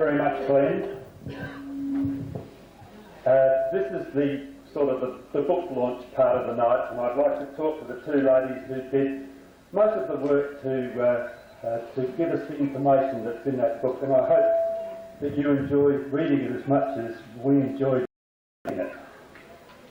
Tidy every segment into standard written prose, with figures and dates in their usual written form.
very much, Glenn. This is the sort of the book launch part of the night, and I'd like to talk to the two ladies who did most of the work to give us the information that's in that book, and I hope that you enjoyed reading it as much as we enjoyed reading it.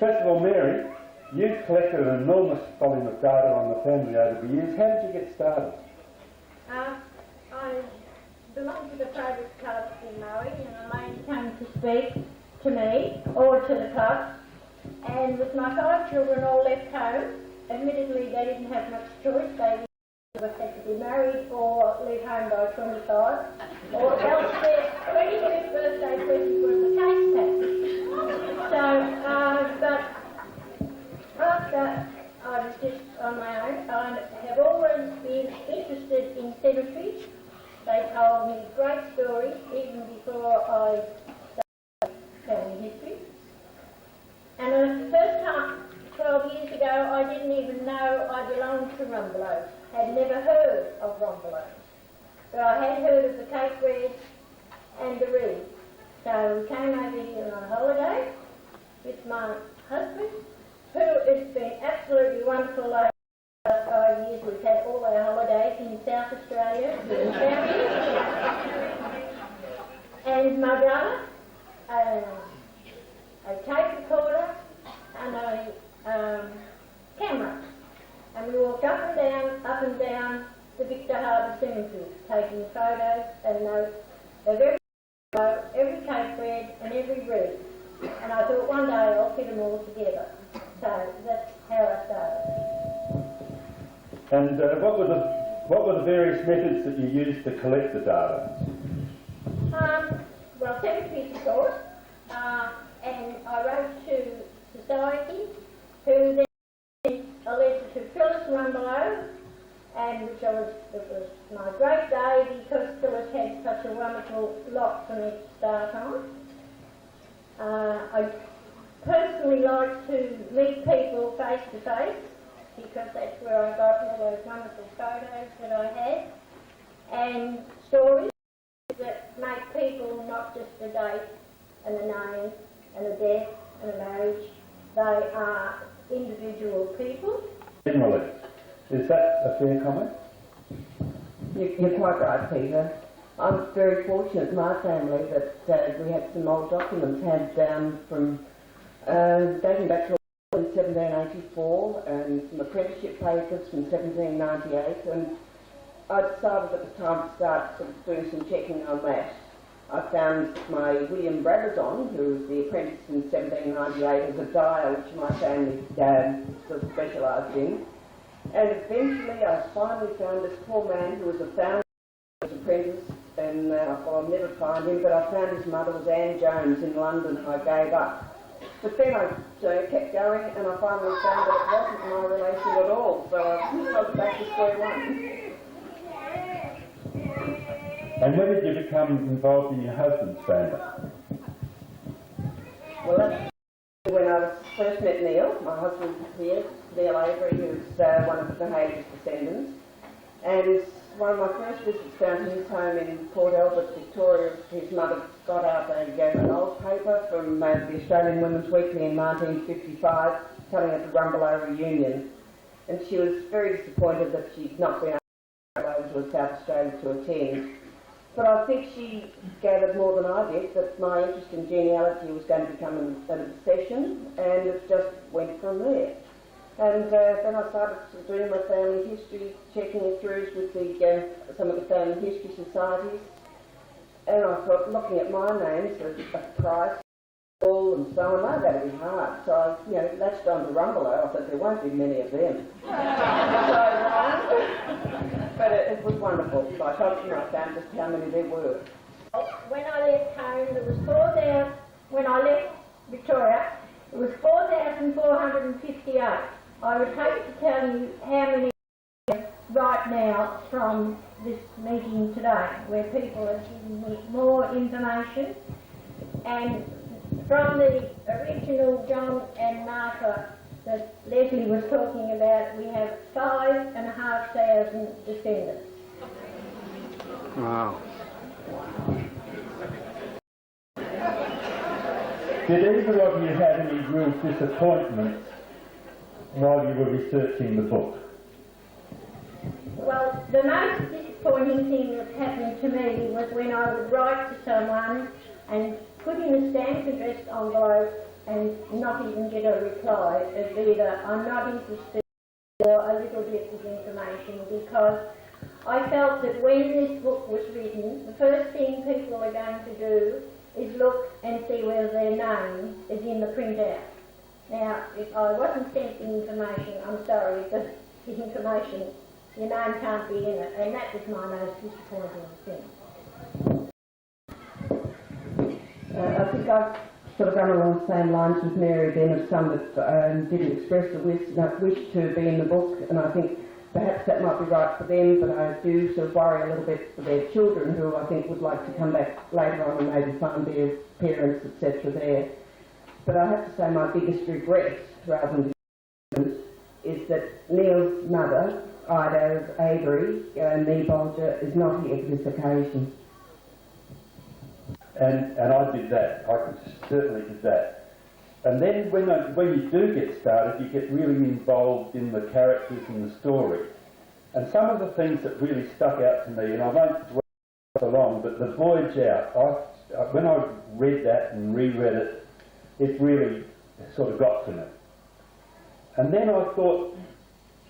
First of all, Mary, you've collected an enormous volume of data on the family over the years. How did you get started? I belong to the private club in Maui, and a lady came to speak to me, or to the club, and with my 5 children all left home, admittedly they didn't have much choice. They either had to be married or leave home by 25, or else their 25th birthday present was the cake pack. So, but after I was just on my own, I have always been interested in cemeteries. They told me great stories even before I studied family history. And the first time, 12 years ago, I didn't even know I belonged to Rumbelow. Had never heard of Rumbelow. But I had heard of the cake bread and the reed. So we came over here on a holiday with my husband, who has been absolutely wonderful. The last 5 years we've had all our holidays in South Australia, in family. And my brother, a tape recorder and a camera. And we walked up and down the Victor Harbour Cemetery, taking photos and notes of every cake bread and every reed. And I thought one day I'll fit them all together. So that's how I started. And what were the various methods that you used to collect the data? Well, cemeteries, of course, and I wrote to Society, who then sent a letter to Phyllis Rumbelow, and it was my great day because Phyllis had such a wonderful lot for me to start on. I personally like to meet people face to face because that's where I got all those wonderful photos that I had, and stories that make people not just a date and a name and a death and a marriage. They are individual people. Generally. Is that a fair comment? You're quite right, Peter. I'm very fortunate in my family that we had some old documents handed down from dating back to 1784 and some apprenticeship papers from 1798, and I decided at the time to start sort of doing some checking on that. I found my William Brabazon, who was the apprentice in 1798, as a dyer, which my family sort of specialised in. And eventually I finally found this poor man who was a founder apprentice, and I'll never find him, but I found his mother was Anne Jones in London, and I gave up. But then I kept going, and I finally found that it wasn't my relation at all, so I was back to square one. And when did you become involved in your husband's family? Well, that's when I first met Neil, my husband here, Neil Avery, who's one of the Hayes descendants. And one of my first visits down to his home in Port Albert, Victoria, his mother got out an old paper from the Australian Women's Weekly in 1955, telling it the Rumbelow Reunion. And she was very disappointed that she'd not been able to South Australia to attend. But I think she gathered more than I did that my interest in genealogy was going to become an obsession, and it just went from there. And then I started doing my family history, checking it through with some of the family history societies. And I thought, looking at my names, a Price, Paul and so on, that'd be hard. So I latched on to Rumbelow. I thought there won't be many of them. But it was wonderful. So I told you I found just how many there were. When I left home, there was 4,000. When I left Victoria, it was 4,458. I would hate to tell you how many right now from this meeting today, where people are giving me more information. And from the original John and Martha that Leslie was talking about, we have 5,500 descendants. Wow. Did either of you have any real disappointments while you were researching the book? Well, the most disappointing thing that happened to me was when I would write to someone and put in a stamped addressed envelope and not even get a reply of either I'm not interested or a little bit of information, because I felt that when this book was written, the first thing people are going to do is look and see whether their name is in the printout. Now, if I wasn't sent the information, I'm sorry, but the information, your name can't be in it, and that was my most disappointing thing. I think I've sort of gone along the same lines with Mary then, of some that didn't express the wish to be in the book, and I think perhaps that might be right for them, but I do sort of worry a little bit for their children, who I think would like to come back later on and maybe find their parents, etc. there. But I have to say my biggest regret, rather than disappointment, is that Neil's mother, Ida Avery, knee bulger, is not here for this occasion. And I did that. I certainly did that. And then when you do get started, you get really involved in the characters and the story. And some of the things that really stuck out to me, and I won't dwell so long, but The Voyage Out, when I read that and reread it, it really sort of got to me. And then I thought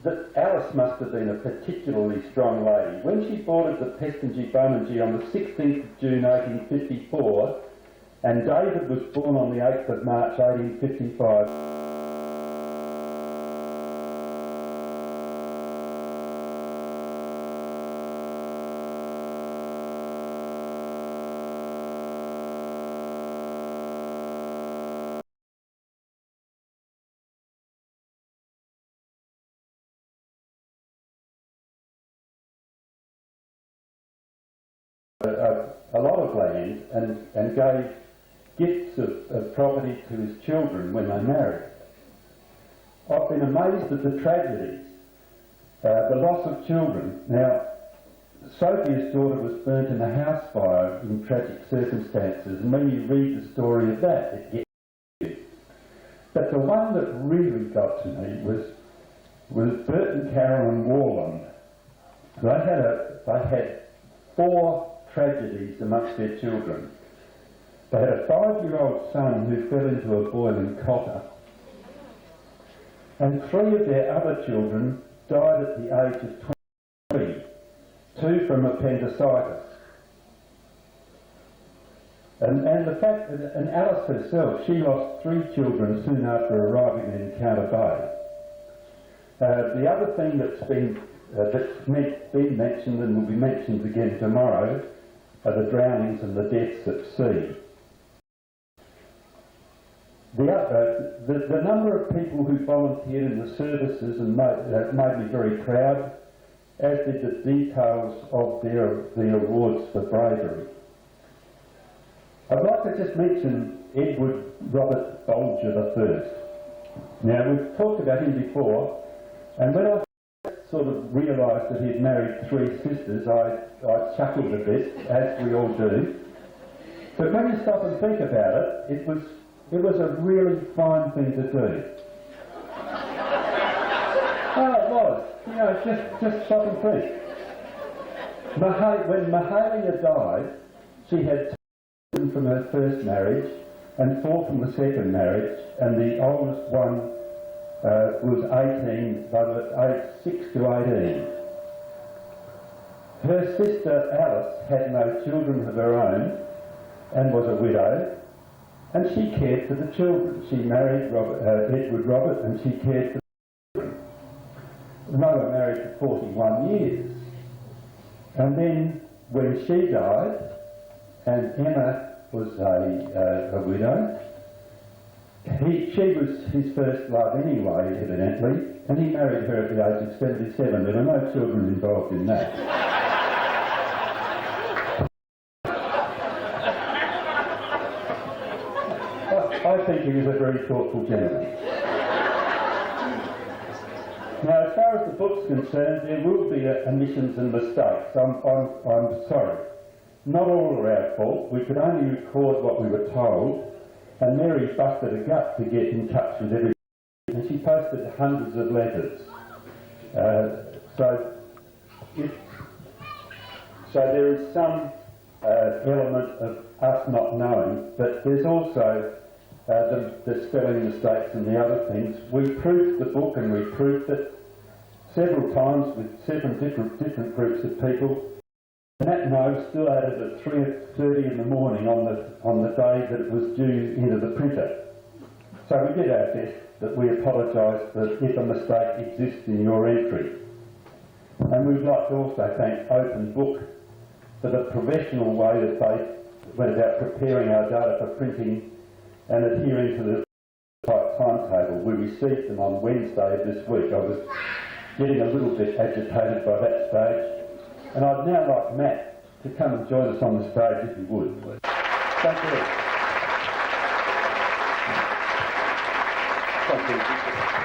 that Alice must have been a particularly strong lady. When she boarded the Pestingy Bowmangy on the 16th of June 1854, and David was born on the 8th of March 1855, a lot of land and gave gifts of property to his children when they married. I've been amazed at the tragedies, the loss of children. Now, Sophia's daughter was burnt in a house fire in tragic circumstances, and when you read the story of that, it gets you. But the one that really got to me was Bert and Carolyn Warland. They had 4 tragedies amongst their children. They had a 5-year-old son who fell into a boiling copper, and 3 of their other children died at the age of 23, 2 from appendicitis. And the fact that, and Alice herself, she lost 3 children soon after arriving in Encounter Bay. The other thing that's been mentioned and will be mentioned again tomorrow are the drownings and the deaths at sea. The number of people who volunteered in the services and made me very proud, as did the details of their awards for bravery. I'd like to just mention Edward Robert Bolger I. Now, we've talked about him before, and when I sort of realised that he'd married 3 sisters, I chuckled a bit, as we all do. But when you stop and think about it, it was a really fine thing to do. Oh, it was. You know, just stop and think. When Mahalia died, she had 2 children from her first marriage and 4 from the second marriage, and the oldest one was 18, they were aged 6 to 18. Her sister Alice had no children of her own and was a widow, and she cared for the children. She married Edward Robert, and she cared for the children. They were married for 41 years. And then when she died, and Emma was a widow, she was his first love anyway, evidently, and he married her at the age of 77. There were no children involved in that. I think he was a very thoughtful gentleman. Now, as far as the book's concerned, there will be omissions and mistakes. I'm sorry. Not all are our fault. We could only record what we were told. and Mary busted her gut to get in touch with everybody, and she posted hundreds of letters. So there is some element of us not knowing, but there's also the spelling mistakes and the other things. We proofed the book and we proofed it several times with 7 different groups of people. And that note still added at 3:30 in the morning on the day that it was due into the printer. So we did our best, but we apologise if a mistake exists in your entry. And we'd like to also thank Open Book for the professional way that they went about preparing our data for printing and adhering to the right timetable. We received them on Wednesday of this week. I was getting a little bit agitated by that stage. And I'd now like Matt to come and join us on the stage if he would. Thank you. Thank you.